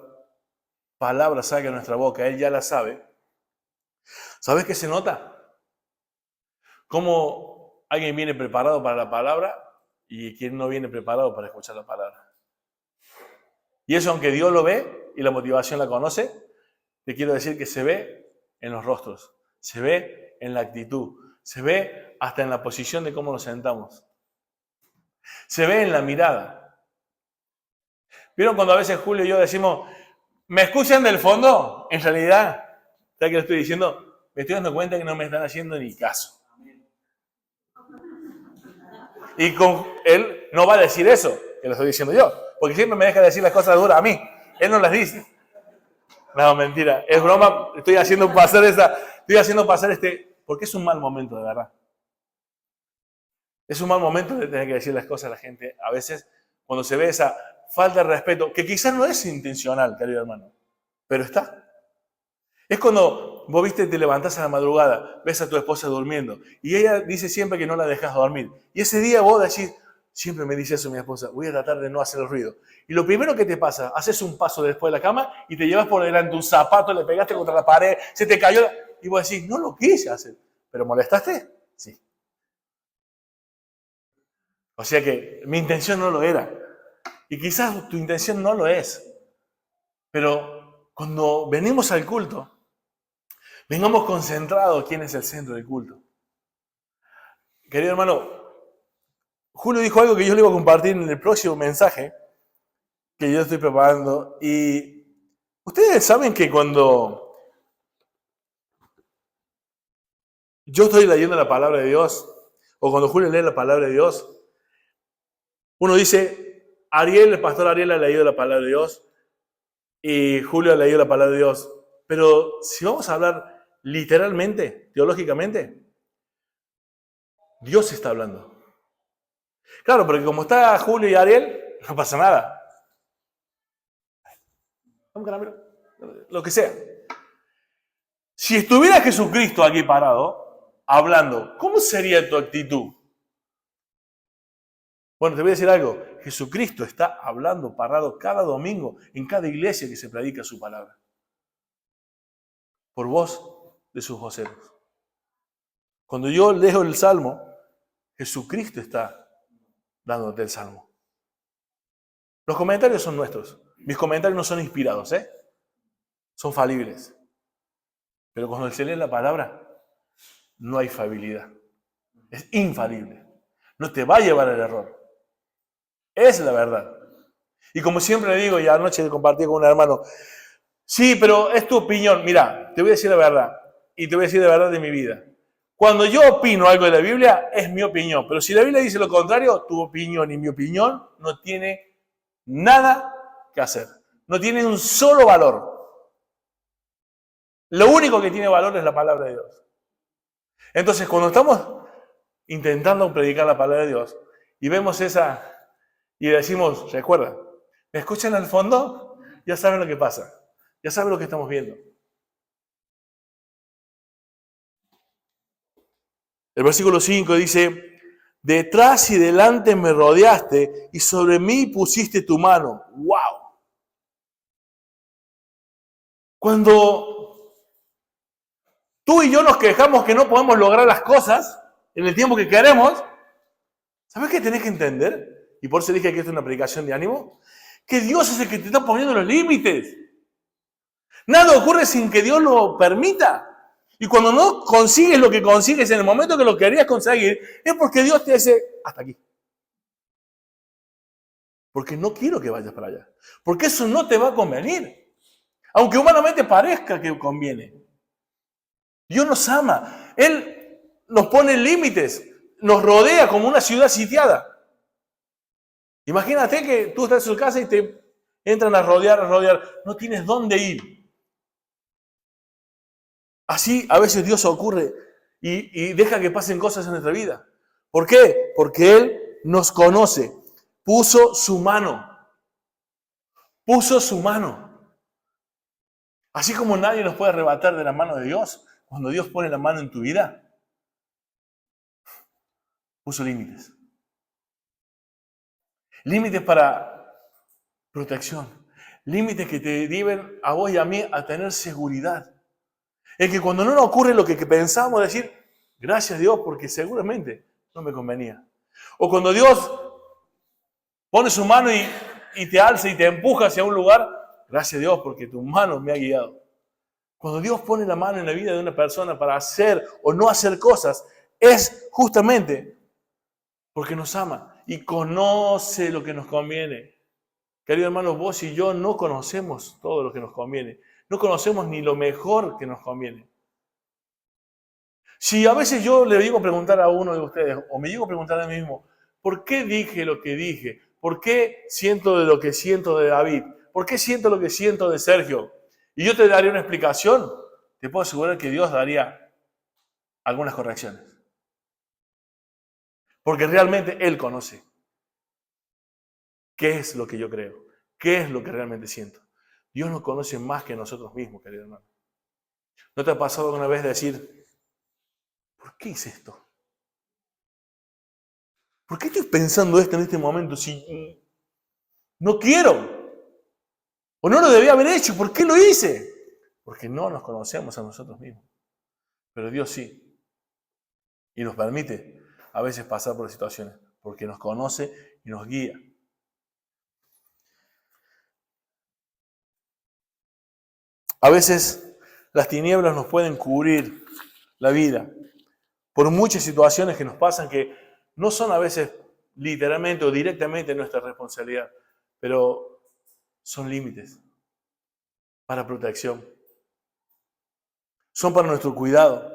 palabra salga de nuestra boca, Él ya la sabe. ¿Sabes qué se nota? Cómo alguien viene preparado para la palabra y quien no viene preparado para escuchar la palabra. Y eso, aunque Dios lo ve y la motivación la conoce, te quiero decir que se ve en los rostros, se ve en la actitud, se ve hasta en la posición de cómo nos sentamos. Se ve en la mirada. ¿Vieron cuando a veces Julio y yo decimos, ¿me escuchan del fondo? En realidad, ¿sabes qué le estoy diciendo? Me estoy dando cuenta que no me están haciendo ni caso. Y con él no va a decir eso, que lo estoy diciendo yo, porque siempre me deja decir las cosas duras a mí. Él no las dice. No, mentira, es broma, estoy haciendo pasar porque es un mal momento, de verdad. Es un mal momento de tener que decir las cosas a la gente, a veces, cuando se ve esa falta de respeto, que quizás no es intencional, querido hermano, pero está. Es cuando vos viste, te levantás a la madrugada, ves a tu esposa durmiendo, y ella dice siempre que no la dejas dormir. Y ese día vos decís, siempre me dice eso mi esposa, voy a tratar de no hacer el ruido. Y lo primero que te pasa, haces un paso después de la cama y te llevas por delante un zapato, le pegaste contra la pared, se te cayó, y vos decís, no lo quise hacer. ¿Pero molestaste? Sí. O sea que mi intención no lo era. Y quizás tu intención no lo es. Pero cuando venimos al culto, vengamos concentrados quién es el centro del culto. Querido hermano, Julio dijo algo que yo le iba a compartir en el próximo mensaje que yo estoy preparando. Y ustedes saben que cuando yo estoy leyendo la palabra de Dios, o cuando Julio lee la palabra de Dios, uno dice, el pastor Ariel ha leído la palabra de Dios y Julio ha leído la palabra de Dios. Pero si vamos a hablar literalmente, teológicamente, Dios está hablando. Claro, porque como está Julio y Ariel, no pasa nada. Lo que sea. Si estuviera Jesucristo aquí parado, hablando, ¿cómo sería tu actitud? Bueno, te voy a decir algo. Jesucristo está hablando parado cada domingo en cada iglesia que se predica su palabra. Por voz de sus voceros. Cuando yo leo el Salmo, Jesucristo está dándote el Salmo. Los comentarios son nuestros. Mis comentarios no son inspirados, son falibles. Pero cuando se lee la palabra, no hay fabilidad. Es infalible. No te va a llevar al error. Es la verdad. Y como siempre le digo, y anoche compartí con un hermano, sí, pero es tu opinión. Mira, te voy a decir la verdad. Y te voy a decir la verdad de mi vida. Cuando yo opino algo de la Biblia, es mi opinión. Pero si la Biblia dice lo contrario, tu opinión y mi opinión no tiene nada que hacer. No tiene un solo valor. Lo único que tiene valor es la palabra de Dios. Entonces, cuando estamos intentando predicar la palabra de Dios y vemos esa y decimos, recuerda, ¿me escuchan al fondo? Ya saben lo que pasa. Ya saben lo que estamos viendo. El versículo 5 dice, detrás y delante me rodeaste y sobre mí pusiste tu mano. ¡Wow! Cuando tú y yo nos quejamos que no podemos lograr las cosas en el tiempo que queremos, ¿sabes qué tenés que entender? Y por eso dije que esto es una predicación de ánimo. Que Dios es el que te está poniendo los límites. Nada ocurre sin que Dios lo permita. Y cuando no consigues lo que consigues en el momento que lo querías conseguir, es porque Dios te dice, hasta aquí. Porque no quiero que vayas para allá. Porque eso no te va a convenir. Aunque humanamente parezca que conviene. Dios nos ama. Él nos pone límites. Nos rodea como una ciudad sitiada. Imagínate que tú estás en su casa y te entran a rodear. No tienes dónde ir. Así a veces Dios ocurre y deja que pasen cosas en nuestra vida. ¿Por qué? Porque Él nos conoce. Puso su mano. Puso su mano. Así como nadie nos puede arrebatar de la mano de Dios, cuando Dios pone la mano en tu vida, puso límites. Límites para protección. Límites que te lleven a vos y a mí a tener seguridad. Es que cuando no nos ocurre lo que pensamos, decir, gracias a Dios porque seguramente no me convenía. O cuando Dios pone su mano y te alza y te empuja hacia un lugar, gracias a Dios porque tu mano me ha guiado. Cuando Dios pone la mano en la vida de una persona para hacer o no hacer cosas, es justamente porque nos ama y conoce lo que nos conviene. Querido hermano, vos y yo no conocemos todo lo que nos conviene. No conocemos ni lo mejor que nos conviene. Si a veces yo le digo a preguntar a uno de ustedes, o me digo a preguntar a mí mismo, ¿por qué dije lo que dije? ¿Por qué siento de lo que siento de David? ¿Por qué siento lo que siento de Sergio? Y yo te daría una explicación, te puedo asegurar que Dios daría algunas correcciones. Porque realmente Él conoce qué es lo que yo creo, qué es lo que realmente siento. Dios nos conoce más que nosotros mismos, querido hermano. ¿No te ha pasado alguna vez decir, ¿por qué hice esto? ¿Por qué estoy pensando esto en este momento si no quiero? ¿O no lo debía haber hecho? ¿Por qué lo hice? Porque no nos conocemos a nosotros mismos. Pero Dios sí. Y nos permite a veces pasar por situaciones. Porque nos conoce y nos guía. A veces las tinieblas nos pueden cubrir la vida por muchas situaciones que nos pasan que no son a veces literalmente o directamente nuestra responsabilidad, pero son límites para protección. Son para nuestro cuidado.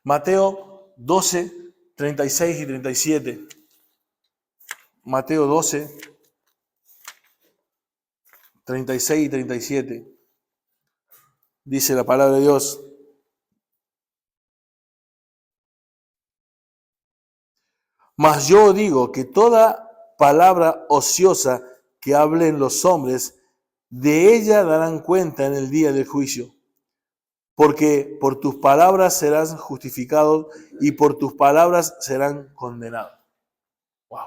Mateo 12, 36 y 37. Mateo 12, 36 y 37. Dice la palabra de Dios. Mas yo digo que toda palabra ociosa que hablen los hombres, de ella darán cuenta en el día del juicio. Porque por tus palabras serás justificado y por tus palabras serán condenados. Wow.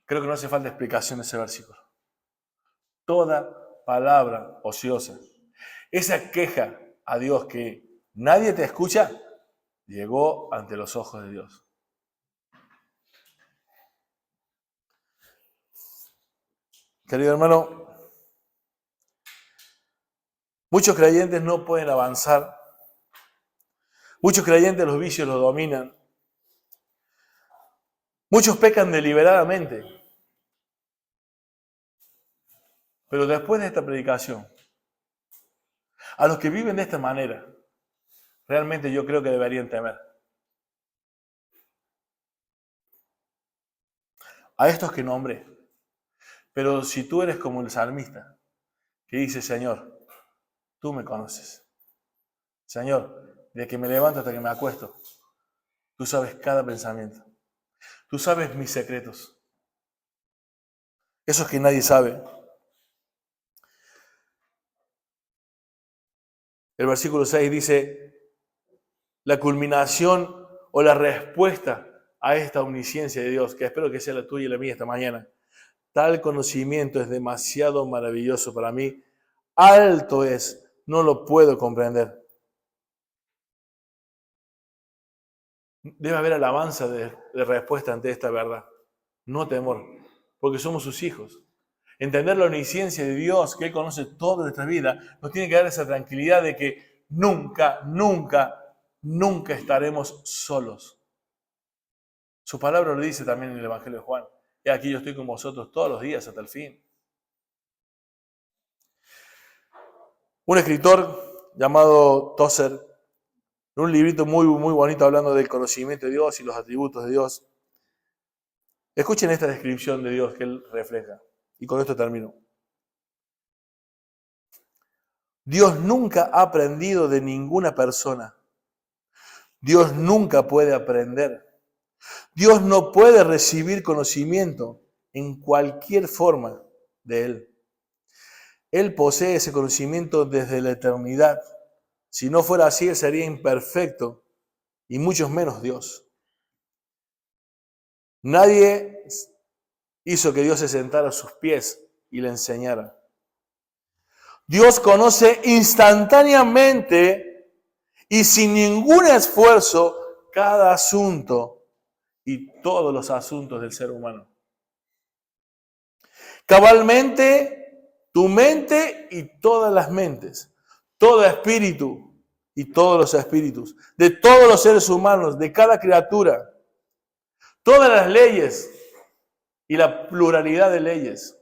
Creo que no hace falta explicación de ese versículo. Toda palabra ociosa. Esa queja a Dios que nadie te escucha, llegó ante los ojos de Dios. Querido hermano, muchos creyentes no pueden avanzar. Muchos creyentes los vicios los dominan. Muchos pecan deliberadamente. Pero después de esta predicación, a los que viven de esta manera, realmente yo creo que deberían temer. A estos que nombré. Pero si tú eres como el salmista, que dice, Señor, tú me conoces. Señor, desde que me levanto hasta que me acuesto, tú sabes cada pensamiento. Tú sabes mis secretos. Esos que nadie sabe. El versículo 6 dice, la culminación o la respuesta a esta omnisciencia de Dios, que espero que sea la tuya y la mía esta mañana. Tal conocimiento es demasiado maravilloso para mí. Alto es, no lo puedo comprender. Debe haber alabanza de respuesta ante esta verdad. No temor, porque somos sus hijos. Entender la omnisciencia de Dios, que Él conoce toda nuestra vida, nos tiene que dar esa tranquilidad de que nunca, nunca, nunca estaremos solos. Su palabra lo dice también en el Evangelio de Juan. Y aquí yo estoy con vosotros todos los días hasta el fin. Un escritor llamado Tozer, en un librito muy, muy bonito hablando del conocimiento de Dios y los atributos de Dios. Escuchen esta descripción de Dios que él refleja. Y con esto termino. Dios nunca ha aprendido de ninguna persona. Dios nunca puede aprender. Dios no puede recibir conocimiento en cualquier forma de Él. Él posee ese conocimiento desde la eternidad. Si no fuera así, Él sería imperfecto y mucho menos Dios. Nadie hizo que Dios se sentara a sus pies y le enseñara. Dios conoce instantáneamente y sin ningún esfuerzo cada asunto y todos los asuntos del ser humano. Cabalmente, tu mente y todas las mentes, todo espíritu y todos los espíritus, de todos los seres humanos, de cada criatura, todas las leyes y la pluralidad de leyes,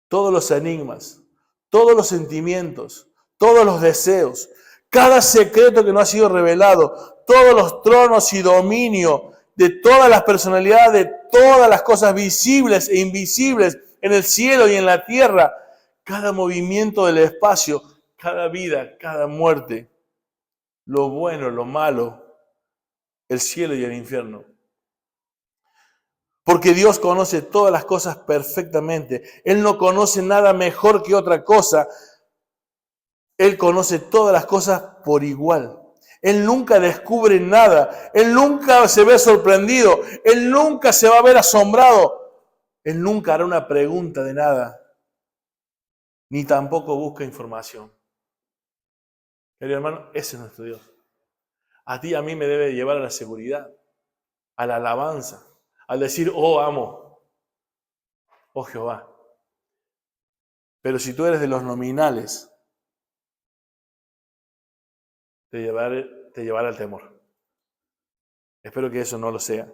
todos los enigmas, todos los sentimientos, todos los deseos, cada secreto que no ha sido revelado, todos los tronos y dominio de todas las personalidades, de todas las cosas visibles e invisibles en el cielo y en la tierra, cada movimiento del espacio, cada vida, cada muerte, lo bueno, lo malo, el cielo y el infierno. Porque Dios conoce todas las cosas perfectamente. Él no conoce nada mejor que otra cosa. Él conoce todas las cosas por igual. Él nunca descubre nada. Él nunca se ve sorprendido. Él nunca se va a ver asombrado. Él nunca hará una pregunta de nada. Ni tampoco busca información. Querido hermano, ese es nuestro Dios. A ti y a mí me debe llevar a la seguridad, a la alabanza, al decir, oh, amo, oh Jehová. Pero si tú eres de los nominales, te llevará al temor. Espero que eso no lo sea.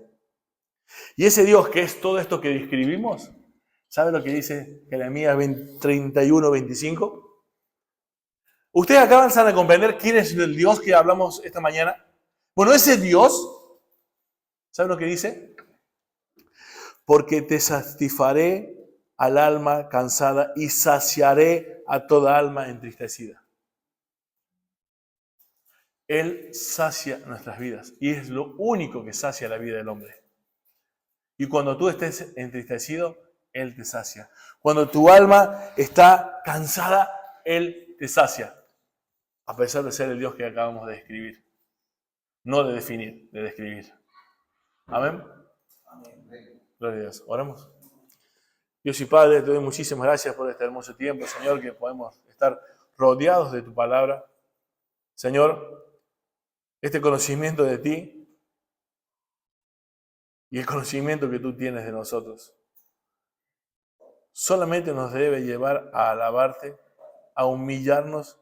Y ese Dios que es todo esto que describimos, ¿sabe lo que dice Jeremías 31, 25? Ustedes acaban de comprender quién es el Dios que hablamos esta mañana. Bueno, ese Dios, ¿sabe lo que dice? Porque te satisfaré al alma cansada y saciaré a toda alma entristecida. Él sacia nuestras vidas y es lo único que sacia la vida del hombre. Y cuando tú estés entristecido, Él te sacia. Cuando tu alma está cansada, Él te sacia. A pesar de ser el Dios que acabamos de describir. No de definir, de describir. Amén. Gloria a Dios. Oramos. Dios y Padre, te doy muchísimas gracias por este hermoso tiempo, Señor, que podemos estar rodeados de tu palabra. Señor, este conocimiento de ti y el conocimiento que tú tienes de nosotros solamente nos debe llevar a alabarte, a humillarnos,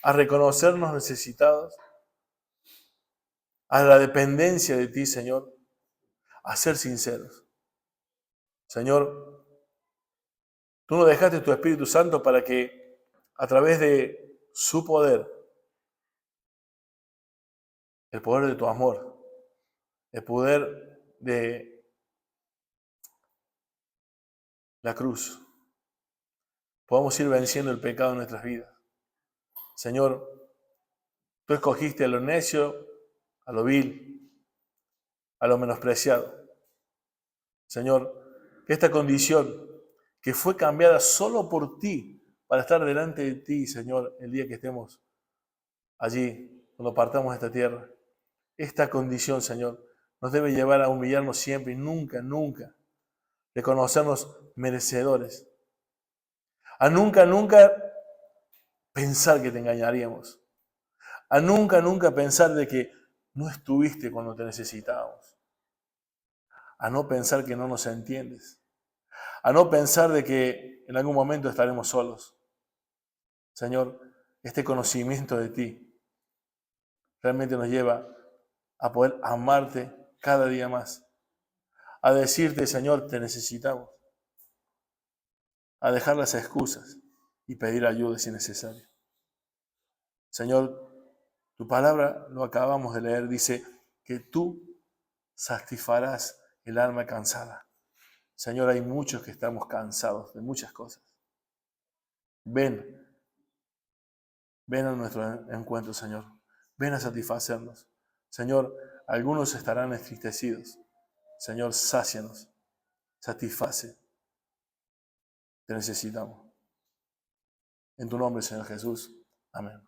a reconocernos necesitados, a la dependencia de ti, Señor, a ser sinceros. Señor, tú nos dejaste tu Espíritu Santo para que a través de su poder, el poder de tu amor, el poder de la cruz, podamos ir venciendo el pecado en nuestras vidas. Señor, tú escogiste a lo necio, a lo vil, a lo menospreciado. Señor, que esta condición que fue cambiada solo por ti para estar delante de ti, Señor, el día que estemos allí, cuando partamos de esta tierra, esta condición, Señor, nos debe llevar a humillarnos siempre y nunca, nunca reconocernos merecedores. A nunca, nunca pensar que te engañaríamos. A nunca, nunca pensar de que no estuviste cuando te necesitábamos. A no pensar que no nos entiendes. A no pensar de que en algún momento estaremos solos. Señor, este conocimiento de ti realmente nos lleva a poder amarte cada día más. A decirte, Señor, te necesitamos. A dejar las excusas y pedir ayuda si es necesario. Señor, tu palabra, lo acabamos de leer, dice que tú satisfarás el alma cansada. Señor, hay muchos que estamos cansados de muchas cosas. Ven a nuestro encuentro, Señor. Ven a satisfacernos. Señor, algunos estarán entristecidos. Señor, sácianos, satisface. Te necesitamos. En tu nombre, Señor Jesús. Amén.